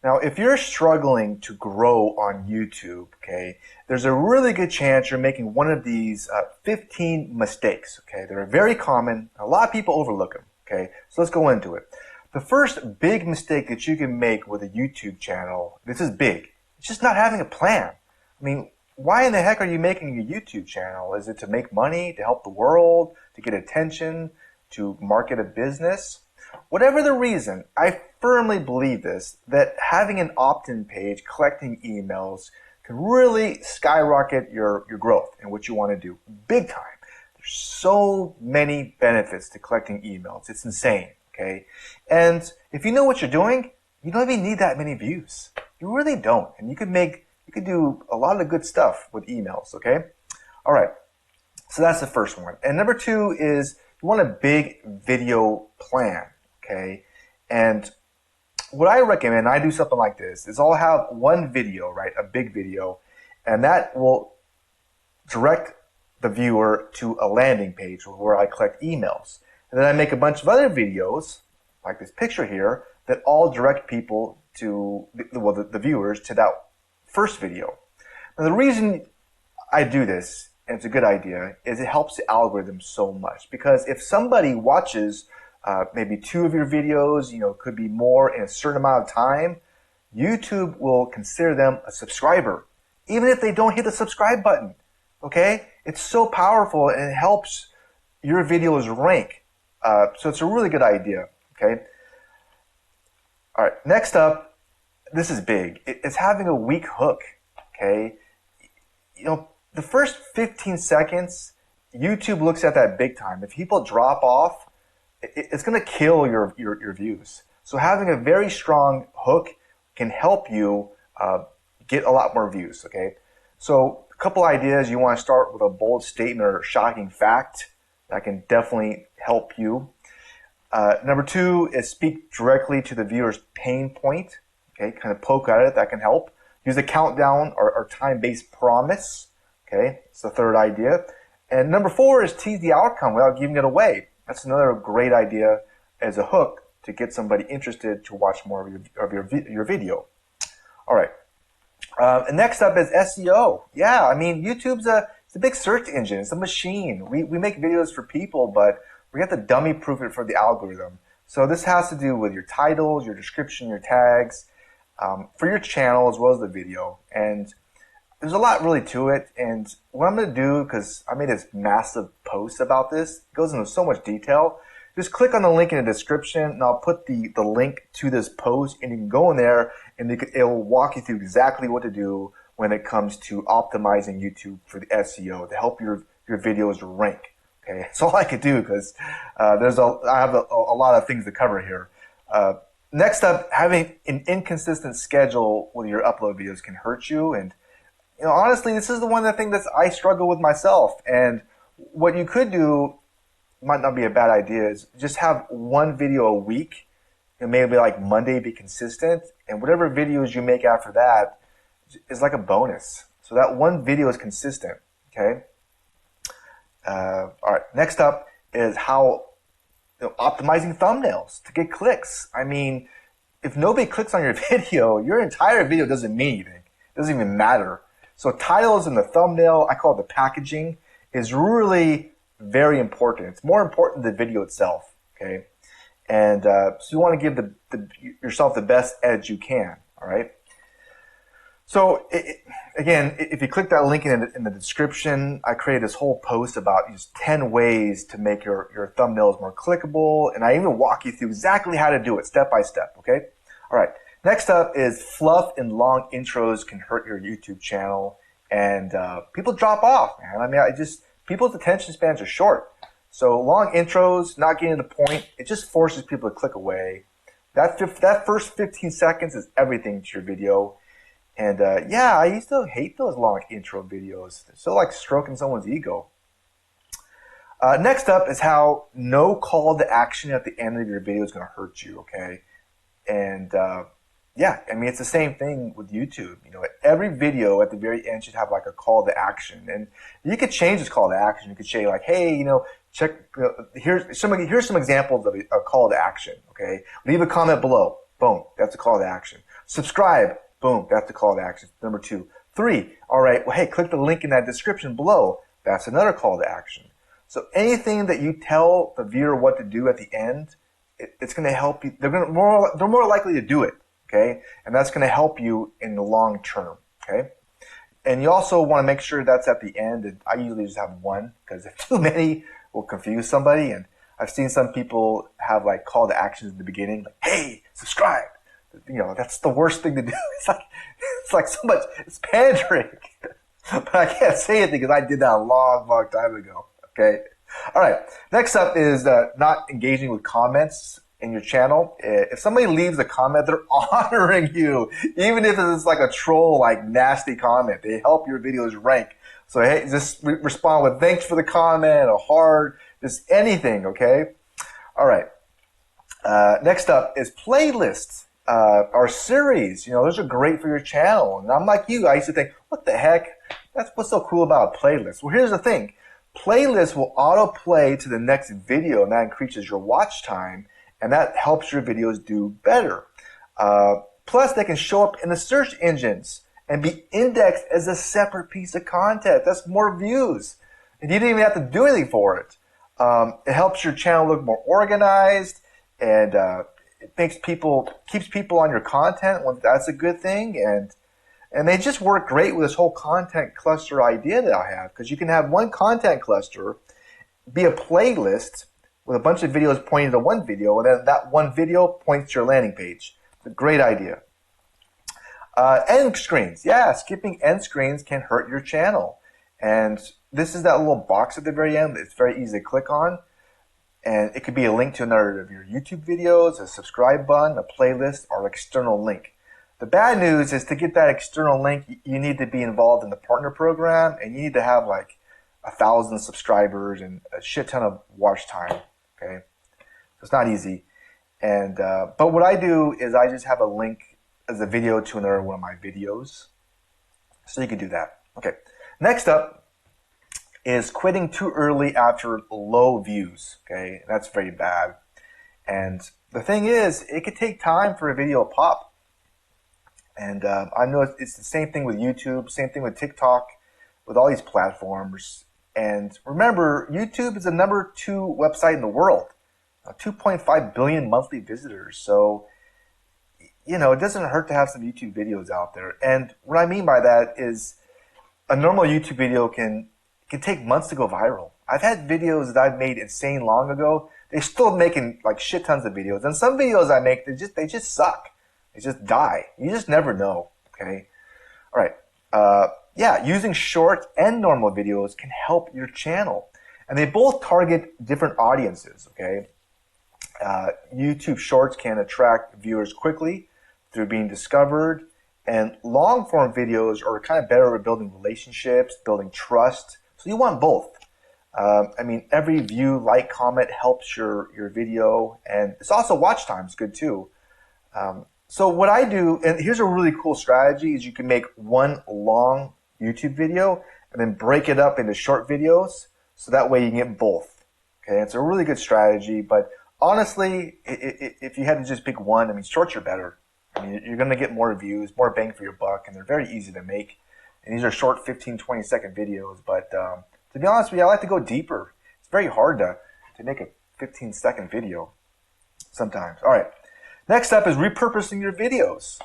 Now, if you're struggling to grow on YouTube, okay, there's a really good chance you're making one of these 15 mistakes, okay? They're very common. A lot of people overlook them, okay? So let's go into it. The first big mistake that you can make with a YouTube channel, this is big, it's just not having a plan. I mean, why in the heck are you making a YouTube channel? Is it to make money, to help the world, to get attention, to market a business? Whatever the reason, I firmly believe this, that having an opt-in page, collecting emails, can really skyrocket your growth and what you want to do. Big time. There's so many benefits to collecting emails. It's insane, okay? And if you know what you're doing, you don't even need that many views. You really don't. And you could do a lot of good stuff with emails, okay? All right. So that's the first one. And number two is you want a big video plan, okay? And what I recommend, I do something like this, is I'll have one video, right, a big video, and that will direct the viewer to a landing page where I collect emails. And then I make a bunch of other videos, like this picture here, that all direct people to, the viewers to that first video. Now the reason I do this, and it's a good idea, is it helps the algorithm so much. Because if somebody watches maybe 2 of your videos, could be more in a certain amount of time, YouTube will consider them a subscriber, even if they don't hit the subscribe button, okay? It's so powerful and it helps your videos rank. So it's a really good idea, okay? All right, next up, this is big. It's having a weak hook, okay? The first 15 seconds, YouTube looks at that big time. If people drop off, it's going to kill your views. So having a very strong hook can help you get a lot more views, okay? So a couple ideas. You want to start with a bold statement or shocking fact. That can definitely help you. Number 2 is speak directly to the viewer's pain point. Okay, kind of poke at it. That can help. Use a countdown or time-based promise. Okay, it's the third idea. And number 4 is tease the outcome without giving it away. That's another great idea as a hook to get somebody interested to watch more of your video. All right. And next up is SEO. Yeah, I mean, YouTube's it's a big search engine. It's a machine. We make videos for people, but we have to dummy proof it for the algorithm. So this has to do with your titles, your description, your tags, for your channel as well as the video. And there's a lot really to it. And what I'm going to do, because I made this massive post about this, it goes into so much detail. Just click on the link in the description, and I'll put the link to this post, and you can go in there, and it will walk you through exactly what to do when it comes to optimizing YouTube for the SEO to help your videos rank. Okay, that's all I could do because I have a lot of things to cover here. Next up, having an inconsistent schedule with your upload videos can hurt you. And honestly, this is the one of the things that I struggle with myself. And what you could do, might not be a bad idea, is just have one video a week, and maybe like Monday be consistent, and whatever videos you make after that is like a bonus. So that one video is consistent. Okay. All right. Next up is how optimizing thumbnails to get clicks. I mean, if nobody clicks on your video, your entire video doesn't mean anything. It doesn't even matter. So titles and the thumbnail, I call it the packaging, is really very important. It's more important than the video itself. Okay, and so you want to give yourself the best edge you can. All right. So again, if you click that link in the description, I created this whole post about just 10 ways to make your thumbnails more clickable, and I even walk you through exactly how to do it step by step, okay? All right, next up is fluff and long intros can hurt your YouTube channel, and people drop off, man. I mean, people's attention spans are short. So long intros, not getting to the point, it just forces people to click away. That first 15 seconds is everything to your video. And yeah, I used to hate those long intro videos. They're so like stroking someone's ego. Next up is how no call to action at the end of your video is going to hurt you, okay? And yeah, I mean, it's the same thing with YouTube. Every video at the very end should have like a call to action. And you could change this call to action. You could say like, hey, check, here's some examples of a call to action, okay? Leave a comment below. Boom, that's a call to action. Subscribe. Boom. That's the call to action. Number 2. 3. All right. Well, hey, click the link in that description below. That's another call to action. So anything that you tell the viewer what to do at the end, it's going to help you. They're more likely to do it. Okay. And that's going to help you in the long term. Okay. And you also want to make sure that's at the end. And I usually just have one, because if too many will confuse somebody. And I've seen some people have like call to actions in the beginning, like, hey, subscribe. You know, that's the worst thing to do. It's like so much, it's pandering. But I can't say anything because I did that a long, long time ago. Okay. All right. Next up is not engaging with comments in your channel. If somebody leaves a comment, they're honoring you, even if it's like a troll, like nasty comment. They help your videos rank. So hey, just respond with thanks for the comment, a heart, just anything. Okay. All right. Next up is playlists. Our series. You know, those are great for your channel. And I'm like you. I used to think, what the heck? That's what's so cool about a playlist. Well, here's the thing. Playlists will autoplay to the next video, and that increases your watch time, and that helps your videos do better. Plus, they can show up in the search engines and be indexed as a separate piece of content. That's more views. And you didn't even have to do anything for it. It helps your channel look more organized, and it keeps people on your content. Well, that's a good thing. And they just work great with this whole content cluster idea that I have, because you can have one content cluster be a playlist with a bunch of videos pointing to one video, and then that one video points to your landing page. It's a great idea. End screens. Yeah, skipping end screens can hurt your channel. And this is that little box at the very end. It's very easy to click on. And it could be a link to another of your YouTube videos, a subscribe button, a playlist, or an external link. The bad news is to get that external link, you need to be involved in the partner program, and you need to have like 1,000 subscribers and a shit ton of watch time. Okay, so it's not easy. And but what I do is I just have a link as a video to another one of my videos, so you can do that. Okay, next up is quitting too early after low views. Okay, that's very bad. And the thing is, it could take time for a video to pop. And I know it's the same thing with YouTube, same thing with TikTok, with all these platforms. And remember, YouTube is the #2 website in the world, 2.5 billion monthly visitors. So, you know, it doesn't hurt to have some YouTube videos out there. And what I mean by that is a normal YouTube video can take months to go viral. I've had videos that I've made insane long ago. They're still making like shit tons of videos. And some videos I make, they just suck. They just die. You just never know. Okay. All right. Yeah, using short and normal videos can help your channel, and they both target different audiences. Okay. YouTube Shorts can attract viewers quickly through being discovered, and long form videos are kind of better at building relationships, building trust. So you want both. I mean, every view, like, comment helps your video, and it's also watch time is good too. So what I do, and here's a really cool strategy, is you can make one long YouTube video and then break it up into short videos, so that way you can get both. Okay, it's a really good strategy, but honestly, if you had to just pick one, I mean, shorts are better. I mean, you're going to get more views, more bang for your buck, and they're very easy to make. And these are short 15, 20-second videos, but to be honest with you, I like to go deeper. It's very hard to make a 15-second video sometimes. All right. Next up is repurposing your videos.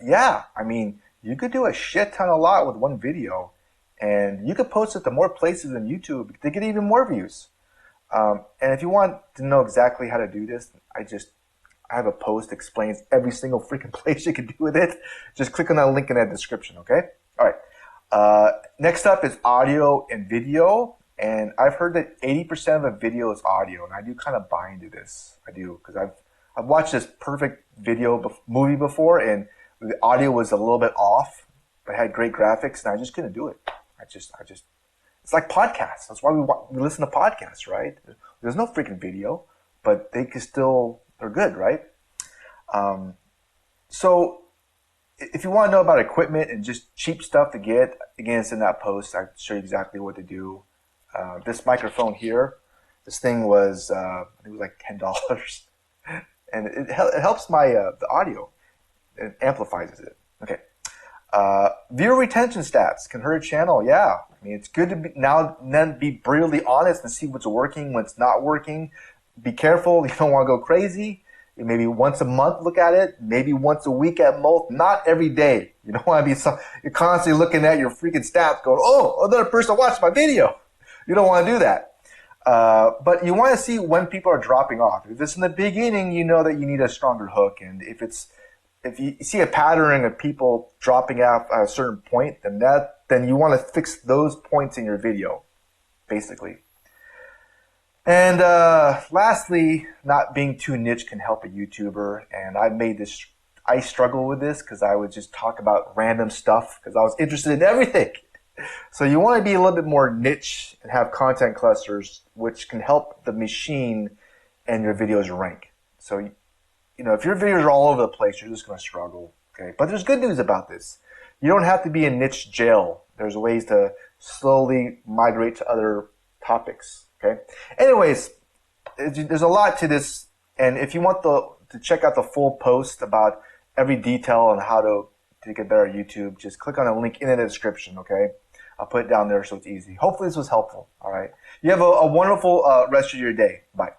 Yeah, I mean, you could do a shit ton a lot with one video, and you could post it to more places than YouTube to get even more views. And if you want to know exactly how to do this, I have a post that explains every single freaking place you can do with it. Just click on that link in that description, okay? All right. Next up is audio and video. And I've heard that 80% of a video is audio, and I do kind of buy into this. I do, because I've watched this perfect movie before, and the audio was a little bit off, but it had great graphics, and I just couldn't do it. It's like podcasts. That's why we listen to podcasts, right? There's no freaking video, but they're good, right? So if you want to know about equipment and just cheap stuff to get, again, it's in that post. I show you exactly what to do. This microphone here, this thing was, I think it was like $10. And it helps my the audio. it amplifies it. Okay. Viewer retention stats can hurt a channel. Yeah. I mean, it's good to then be brutally honest and see what's working, what's not working. Be careful. You don't want to go crazy. Maybe once a month look at it. Maybe once a week at most. Not every day. You don't want to be you're constantly looking at your freaking stats going, oh, another person watched my video. You don't want to do that. But you want to see when people are dropping off. If it's in the beginning, you know that you need a stronger hook. And if you see a pattern of people dropping off at a certain point, then you want to fix those points in your video, basically. And lastly, not being too niche can help a YouTuber. And I struggle with this because I would just talk about random stuff because I was interested in everything. So you want to be a little bit more niche and have content clusters, which can help the machine and your videos rank. So, if your videos are all over the place, you're just going to struggle. Okay, but there's good news about this. You don't have to be in niche jail. There's ways to slowly migrate to other topics. Okay. Anyways, there's a lot to this, and if you want to check out the full post about every detail on how to get better at YouTube, just click on a link in the description. Okay. I'll put it down there so it's easy. Hopefully this was helpful. All right. You have a wonderful rest of your day. Bye.